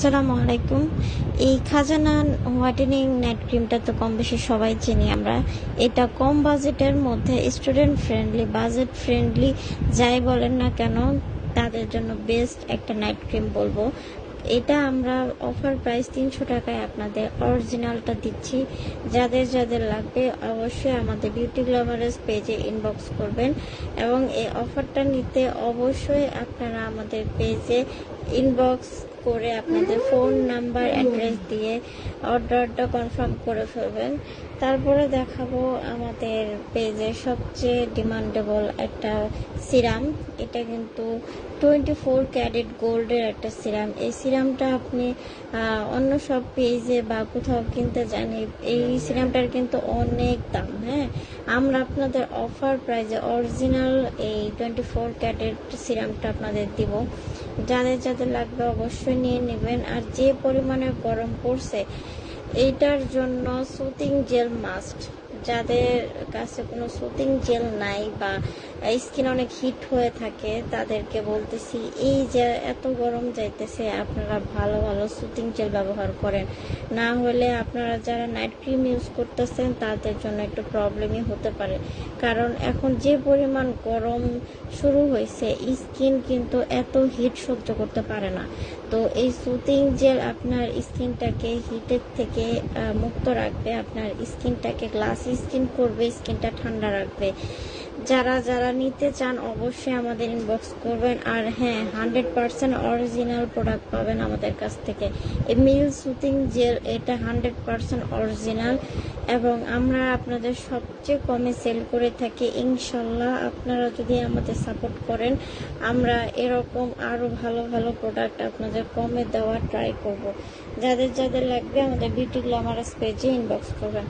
আসসালামু আলাইকুম। এই খাজানা হোয়াইটেনিং নাইট ক্রিমটা তো কম বেশি সবাই চিনি আমরা। এটা কম বাজেটের মধ্যে স্টুডেন্ট ফ্রেন্ডলি, বাজেট ফ্রেন্ডলি যাই বলেন না কেন তাদের জন্য বেস্ট একটা নাইট ক্রিম বলবো। এটা আমরা অফার প্রাইস 300 টাকায় আপনাদের অরিজিনালটা দিচ্ছি। যাদের যাদের লাগবে অবশ্যই আমাদের বিউটি গ্ল্যামারাস পেজে ইনবক্স করবেন এবং এই অফারটা নিতে অবশ্যই আপনারা আমাদের পেজে ইনবক্স করে আপনাদের ফোন নাম্বার অ্যাড্রেস দিয়ে অর্ডারটা কনফার্ম করে ফেলবেন। তারপরে দেখাবো আমাদের পেজের সবচেয়ে ডিমান্ডেবল একটা সিরাম। এটা কিন্তু 24 ক্যারেট গোল্ডের একটা সিরাম। এই সিরামটা আপনি অন্য সব পেজে বা কোথাও কিনতে জানি, এই সিরামটার কিন্তু অনেক দাম। হ্যাঁ, আমরা আপনাদের অফার প্রাইজে অরিজিনাল এই 24 ক্যারেট সিরামটা আপনাদের দিব। যাদের যাদের লাগবে অবশ্যই নিয়ে নেবেন। আর যে পরিমাণে গরম পড়ছে এইটার জন্য সুতিং জেল মাস্ট। যাদের কাছে কোনো সুতিং জেল নাই বা স্কিন অনেক হিট হয়ে থাকে তাদেরকে বলতেছি, এই যে এত গরম যাইতেছে আপনারা ভালো ভালো সুতিং জেল ব্যবহার করেন, না হলে আপনারা যারা নাইট ক্রিম ইউজ করতেছেন তাদের জন্য একটু প্রবলেমই হতে পারে। কারণ এখন যে পরিমাণ গরম শুরু হয়েছে স্কিন কিন্তু এত হিট সহ্য করতে পারে না। তো এই সুতিং জেল আপনার স্কিনটাকে হিটের থেকে মুক্ত রাখবে, আপনার স্কিনটাকে গ্লাসি স্কিন করবে, স্কিনটা ঠান্ডা রাখবে। যারা যারা নিতে চান অবশ্যই আমাদের ইনবক্স করবেন। আর হ্যাঁ, 100% অরিজিনাল প্রোডাক্ট পাবেন আমাদের কাছ থেকে। এই মিল সুতিং জেল এটা 100% অরিজিনাল এবং আমরা আপনাদের সবচেয়ে কমে সেল করে থাকি। ইনশাল্লাহ আপনারা যদি আমাদের সাপোর্ট করেন আমরা এরকম আরও ভালো ভালো প্রোডাক্ট আপনাদের কমে দেওয়ার ট্রাই করব। যাদের যাদের লাগবে আমাদের বিউটি গ্ল্যামারাস পেজে ইনবক্স করবেন।